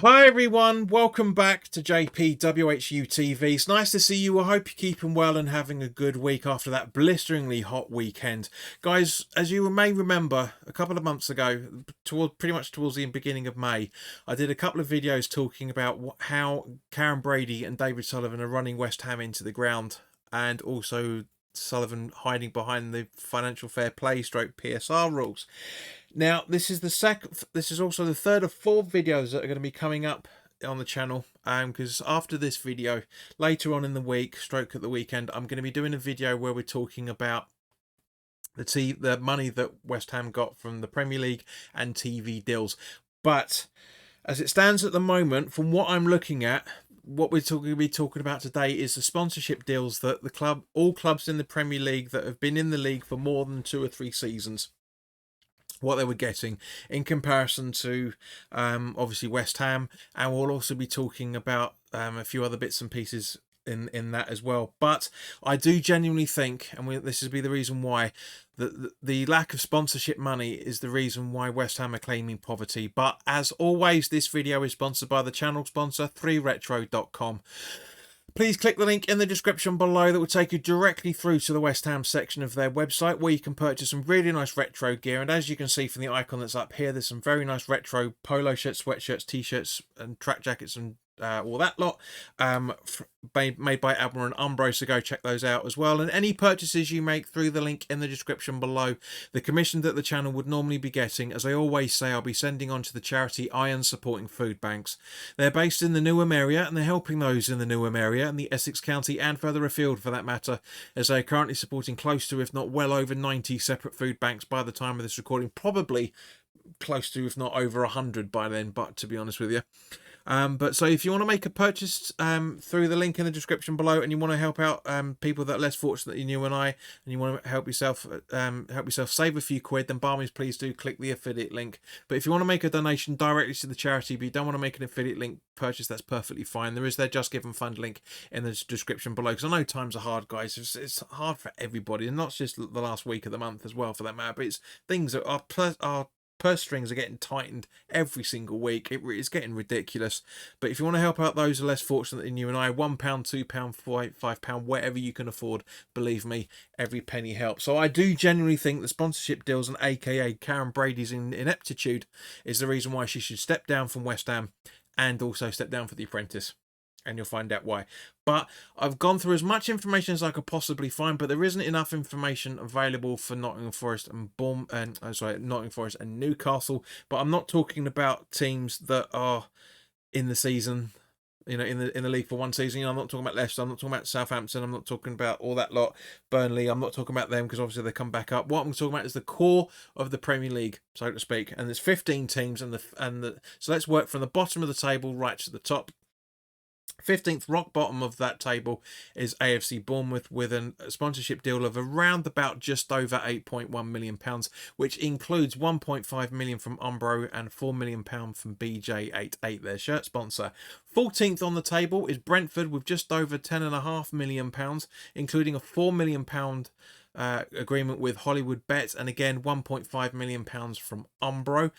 Hi everyone, welcome back to WHU TV. It's nice to see you. I hope you're keeping well and having a good week after that blisteringly hot weekend. Guys, as you may remember, a couple of months ago, pretty much towards the beginning of May, I did a couple of videos talking about how Karen Brady and David Sullivan are running West Ham into the ground, and also Sullivan hiding behind the financial fair play stroke PSR rules. Now, this is the second. This is also the third of four videos that are going to be coming up on the channel. Because after this video, later on in the week, stroke at the weekend, I'm going to be doing a video where we're talking about the money that West Ham got from the Premier League and TV deals. But as it stands at the moment, from what I'm looking at, what we're going to be talking about today is the sponsorship deals that all clubs in the Premier League that have been in the league for more than 2 or 3 seasons, what they were getting in comparison to obviously West Ham, and we'll also be talking about a few other bits and pieces in that as well. But I do genuinely think, and this will be the reason why, that the lack of sponsorship money is the reason why West Ham are claiming poverty. But as always, this video is sponsored by the channel sponsor 3retro.com. Please click the link in the description below that will take you directly through to the West Ham section of their website, where you can purchase some really nice retro gear. And as you can see from the icon that's up here, there's some very nice retro polo shirts, sweatshirts, t-shirts and track jackets and all that lot, made by Admiral and Umbro, so go check those out as well. And any purchases you make through the link in the description below, the commission that the channel would normally be getting, as I always say, I'll be sending on to the charity Iron Supporting Food Banks. They're based in the Newham area, and they're helping those in the Newham area and the Essex County and further afield for that matter, as they're currently supporting close to, if not well over 90 separate food banks by the time of this recording, probably close to, if not over 100 by then, but to be honest with you. But so if you want to make a purchase through the link in the description below, and you want to help out people that are less fortunate than you and I, and you want to help yourself save a few quid, then by all means please do click the affiliate link. But if you want to make a donation directly to the charity, but you don't want to make an affiliate link purchase, that's perfectly fine. There is their Just Give and Fund link in the description below, because I know times are hard, guys. It's hard for everybody, and not just the last week of the month as well, for that matter. But it's things that are purse strings are getting tightened every single week. It's getting ridiculous. But if you want to help out those who are less fortunate than you and I, £1, £2, £5, whatever you can afford, believe me, every penny helps. So I do genuinely think the sponsorship deals, and aka Karen Brady's ineptitude, is the reason why she should step down from West Ham and also step down for The Apprentice. And you'll find out why. But I've gone through as much information as I could possibly find, but there isn't enough information available for Nottingham Forest and Nottingham Forest and Newcastle. But I'm not talking about teams that are in the season, in the league for one season. I'm not talking about Leicester. I'm not talking about Southampton. I'm not talking about all that lot. Burnley. I'm not talking about them because obviously they come back up. What I'm talking about is the core of the Premier League, so to speak. And there's 15 teams, so let's work from the bottom of the table right to the top. 15th rock bottom of that table is AFC Bournemouth, with a sponsorship deal of around about just over £8.1 million, which includes £1.5 million from Umbro and £4 million from BJ88, their shirt sponsor. 14th on the table is Brentford, with just over £10.5 million, including a £4 million agreement with Hollywood Bet, and again £1.5 million from Umbro.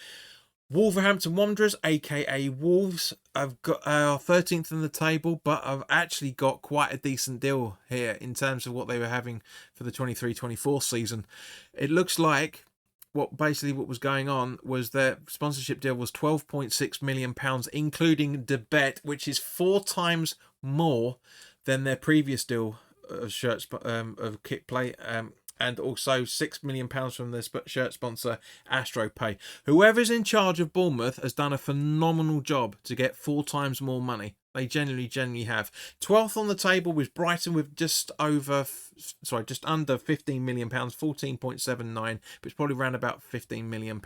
Wolverhampton Wanderers, aka Wolves, have got 13th in the table, but I've actually got quite a decent deal here in terms of what they were having for the 23-24 season. It looks like what was going on was their sponsorship deal was £12.6 million, including the bet, which is 4 times more than their previous deal of shirts of kit play. And also £6 million from the shirt sponsor AstroPay. Whoever's in charge of Bournemouth has done a phenomenal job to get 4 times more money. They genuinely have. 12th on the table was Brighton, with just under £15 million, 14.79, but it's probably around about £15 million.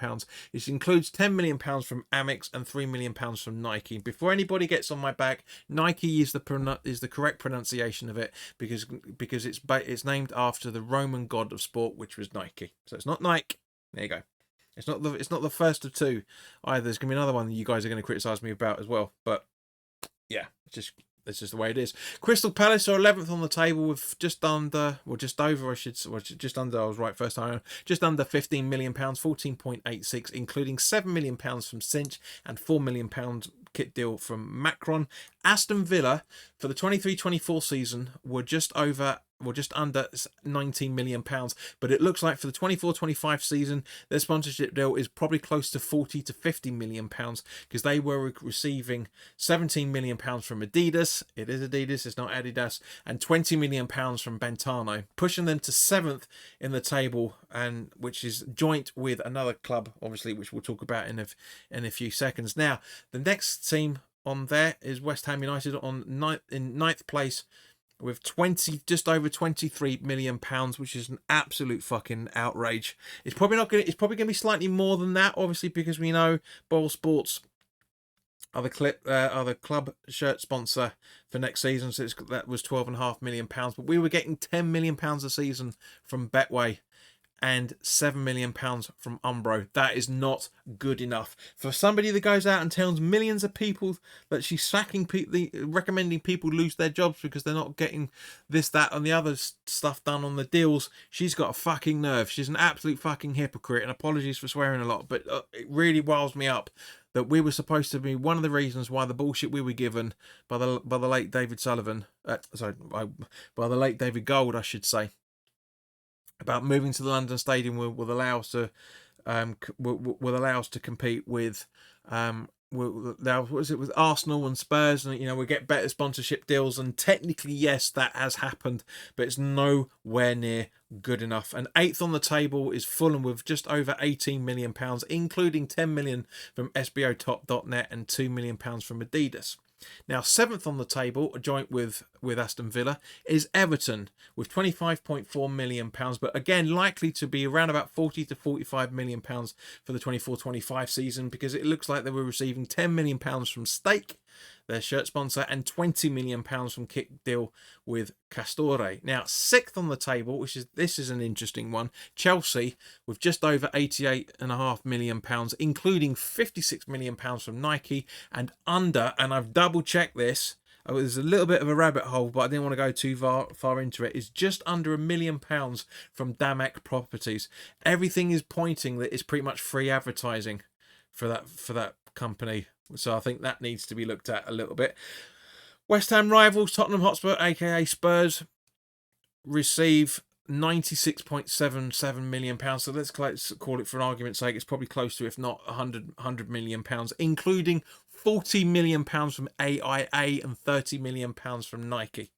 It includes £10 million from Amex and £3 million from Nike. Before anybody gets on my back, Nike is the correct pronunciation of it, because it's named after the Roman god of sport, which was Nike. So it's not Nike. There you go. It's not the first of two either. There's gonna be another one that you guys are going to criticize me about as well, but yeah, it's just the way it is. Crystal Palace are 11th on the table with just under £15 million, 14.86, including £7 million from Cinch and £4 million kit deal from Macron. Aston Villa for the 23-24 season were just under 19 million pounds, but it looks like for the 24-25 season their sponsorship deal is probably close to 40 to 50 million pounds, because they were receiving 17 million pounds from Adidas. It is Adidas, it's not Adidas, and 20 million pounds from Bentano, pushing them to 7th in the table, and which is joint with another club, obviously, which we'll talk about in a few seconds. Now, the next team on there is West Ham United in ninth place with just over 23 million pounds, which is an absolute fucking outrage. It's probably gonna be slightly more than that, obviously, because we know Boyle Sports are the club shirt sponsor for next season, so that was 12.5 million pounds. But we were getting 10 million pounds a season from Betway and 7 million pounds from Umbro. That is not good enough for somebody that goes out and tells millions of people that she's sacking people, recommending people lose their jobs because they're not getting this, that, and the other stuff done on the deals. She's got a fucking nerve. She's an absolute fucking hypocrite, and apologies for swearing a lot, but it really riles me up that we were supposed to be one of the reasons why the bullshit we were given by the late David Sullivan, by the late David Gold, I should say, about moving to the London Stadium will allow us to compete with with Arsenal and Spurs, and we get better sponsorship deals. And technically, yes, that has happened, but it's nowhere near good enough. And 8th on the table is Fulham with just over 18 million pounds, including 10 million from SBOtop.net and 2 million pounds from Adidas. Now, 7th on the table, a joint with Aston Villa, is Everton with 25.4 million pounds, but again likely to be around about 40 to 45 million pounds for the 24-25 season, because it looks like they were receiving 10 million pounds from Stake, their shirt sponsor, and 20 million pounds from kick deal with Castore. Now, 6th on the table, this is an interesting one, Chelsea with just over 88.5 million pounds, including 56 million pounds from Nike, and I've double checked this. It was a little bit of a rabbit hole, but I didn't want to go too far into it. It's just under £1 million from Damek Properties. Everything is pointing that it's pretty much free advertising for that company. So I think that needs to be looked at a little bit. West Ham rivals Tottenham Hotspur, aka Spurs, receive £96.77 million. So let's call it, for an argument's sake, it's probably close to, if not £100 million, including £40 million from AIA and £30 million from Nike.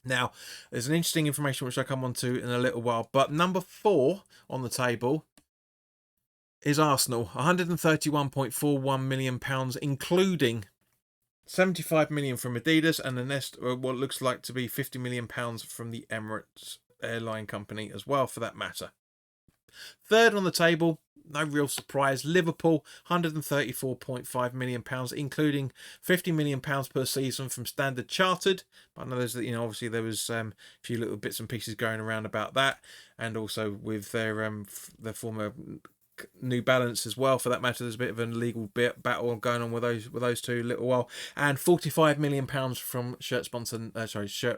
Now, there's an interesting information which I'll come on to in a little while, but number 4 on the table is Arsenal, £131.41 million, including 75 million from Adidas, and the next, what looks like to be 50 million pounds from the Emirates airline company as well, for that matter. 3rd on the table, no real surprise, Liverpool, £134.5 million, including £50 million per season from Standard Chartered. But I know there's, obviously there was a few little bits and pieces going around about that, and also with their former New Balance as well, for that matter. There's a bit of a legal battle going on with those two a little while, and £45 million from shirt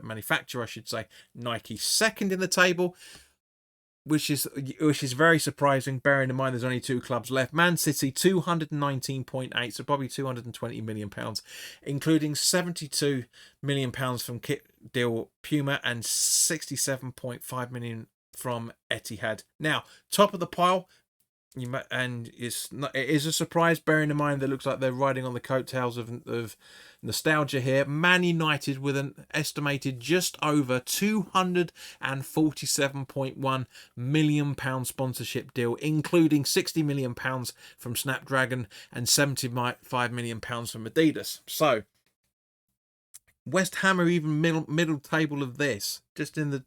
manufacturer, I should say, Nike. 2nd in the table, which is very surprising, bearing in mind there's only 2 clubs left. Man City, 219.8, so probably £220 million, including £72 million from kit deal Puma and £67.5 million from Etihad. Now, top of the pile, it is a surprise, bearing in mind that it looks like they're riding on the coattails of nostalgia here. Man United with an estimated just over £247.1 million sponsorship deal, including £60 million from Snapdragon and £75 million from Adidas. So West Ham are even middle table of this, just in the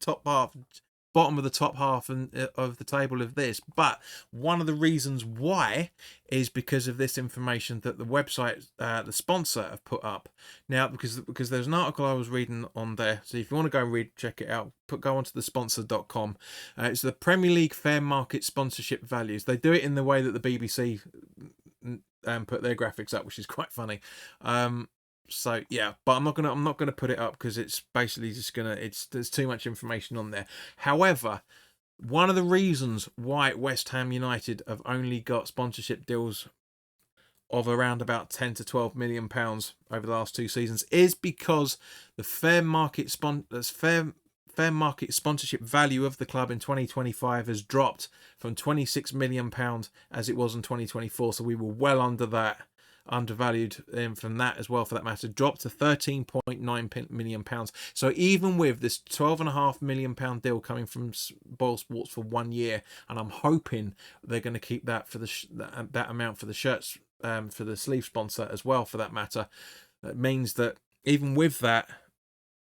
bottom of the top half of the table of this. But one of the reasons why is because of this information that the website, the sponsor, have put up. Now, because there's an article I was reading on there, so if you want to go and check it out, go onto the sponsor.com. It's the Premier League fair market sponsorship values. They do it in the way that the BBC put their graphics up, which is quite funny. So yeah, but I'm not gonna put it up because it's basically just there's too much information on there. However, one of the reasons why West Ham United have only got sponsorship deals of around about 10 to 12 million pounds over the last 2 seasons is because the fair market sponsorship value of the club in 2025 has dropped from 26 million pound as it was in 2024. So we were well under that, undervalued from that as well, for that matter, dropped to 13.9 million pounds. So even with this 12.5 million pound deal coming from Boyle Sports for 1 year, and I'm hoping they're going to keep that for that amount for the shirts, for the sleeve sponsor as well, for that matter, that means that even with that,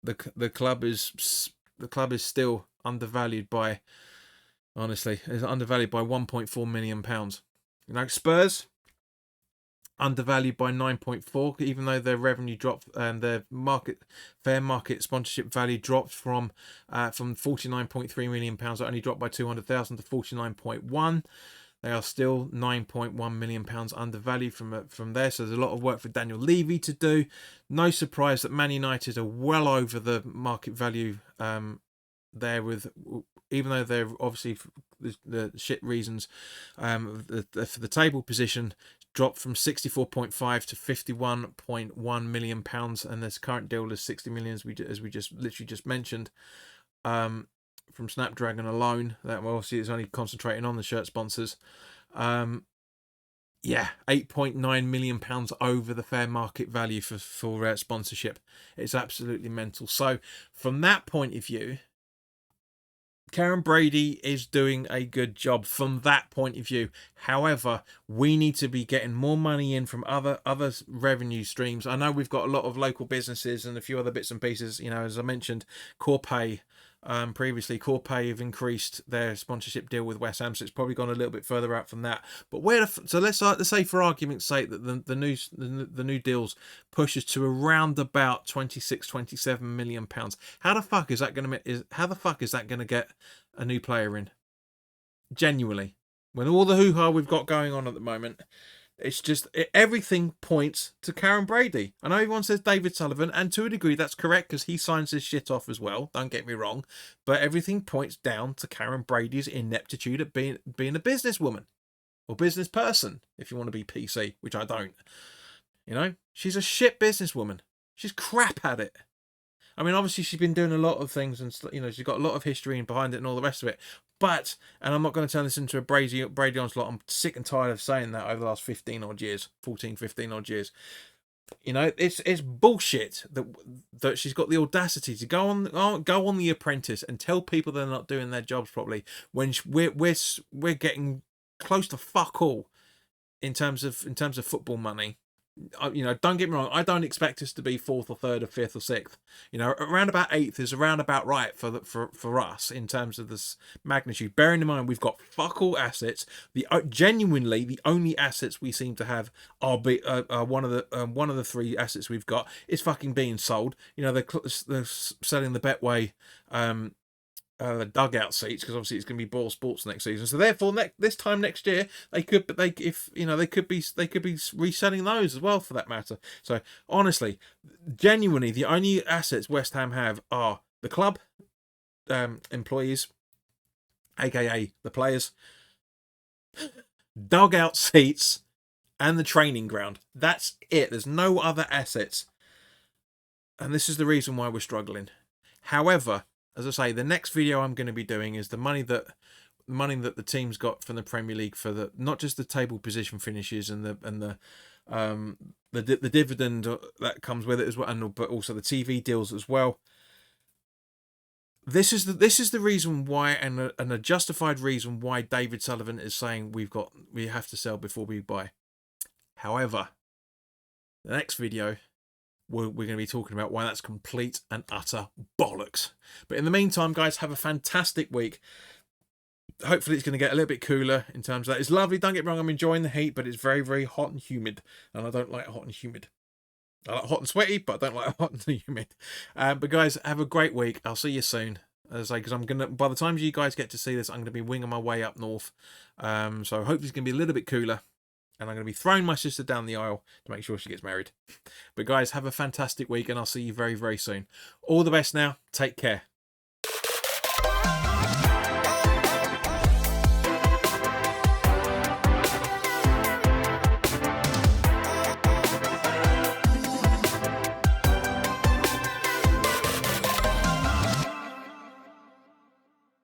the club is still undervalued by, honestly, is undervalued by 1.4 million pounds. You know, Spurs undervalued by 9.4, even though their revenue dropped and their fair market sponsorship value dropped from 49.3 million pounds. It only dropped by 200,000 to 49.1. They are still 9.1 million pounds undervalued from there. So there's a lot of work for Daniel Levy to do. No surprise that Man United are well over the market value there, with, even though they're obviously the shit reasons for the table position, dropped from 64.5 to 51.1 million pounds, and this current deal is 60 million, as we just literally just mentioned, from Snapdragon alone. That obviously is only concentrating on the shirt sponsors. Yeah, 8.9 million pounds over the fair market value for sponsorship. It's absolutely mental. So from that point of view, Karen Brady is doing a good job from that point of view. However, we need to be getting more money in from other revenue streams. I know we've got a lot of local businesses and a few other bits and pieces. You know, as I mentioned, Corpay previously, Corpay have increased their sponsorship deal with West Ham, so it's probably gone a little bit further out from that. But so let's say, for argument's sake, that the new deals pushes to around about 26-27 million pounds. How the fuck is that going to get a new player in? Genuinely, when all the hoo-ha we've got going on at the moment, it's just everything points to Karen Brady. I know everyone says David Sullivan, and to a degree that's correct because he signs his shit off as well. Don't get me wrong, but everything points down to Karen Brady's ineptitude at being a businesswoman or business person, if you want to be PC, which I don't. You know, she's a shit businesswoman. She's crap at it. I mean, obviously she's been doing a lot of things, and you know, she's got a lot of history behind it and all the rest of it. But, and I'm not going to turn this into a Brady onslaught. I'm sick and tired of saying that over the last 15 odd years. You know, it's bullshit that she's got the audacity to go on The Apprentice and tell people they're not doing their jobs properly when we're getting close to fuck all in terms of football money. You know, don't get me wrong, I don't expect us to be 4th or 3rd or 5th or 6th. You know, around about 8th is around about right for us in terms of this magnitude. Bearing in mind we've got fuck all assets. Genuinely the only assets we seem to have are one of the 3 assets we've got is fucking being sold. You know, they're selling the Betway dugout seats, because obviously it's going to be Boyle Sports next season. So therefore, this time next year, they could be reselling those as well, for that matter. So honestly, genuinely, the only assets West Ham have are the club employees, aka the players, dugout seats, and the training ground. That's it. There's no other assets, and this is the reason why we're struggling. However, as I say, the next video I'm going to be doing is the money that the team's got from the Premier League for not just the table position finishes and the dividend that comes with it as well, but also the TV deals as well. This is the reason why, and a justified reason why David Sullivan is saying we have to sell before we buy. However, the next video, we're going to be talking about why that's complete and utter bollocks. But in the meantime, guys, have a fantastic week. Hopefully it's going to get a little bit cooler in terms of that. It's lovely, don't get me wrong, I'm enjoying the heat, but it's very, very hot and humid, and I don't like hot and humid. I like hot and sweaty, but I don't like hot and humid. But guys, have a great week. I'll see you soon. As I say, because by the time you guys get to see this, I'm going to be winging my way up north. So hopefully it's going to be a little bit cooler. And I'm going to be throwing my sister down the aisle to make sure she gets married. But guys, have a fantastic week, and I'll see you very, very soon. All the best now. Take care.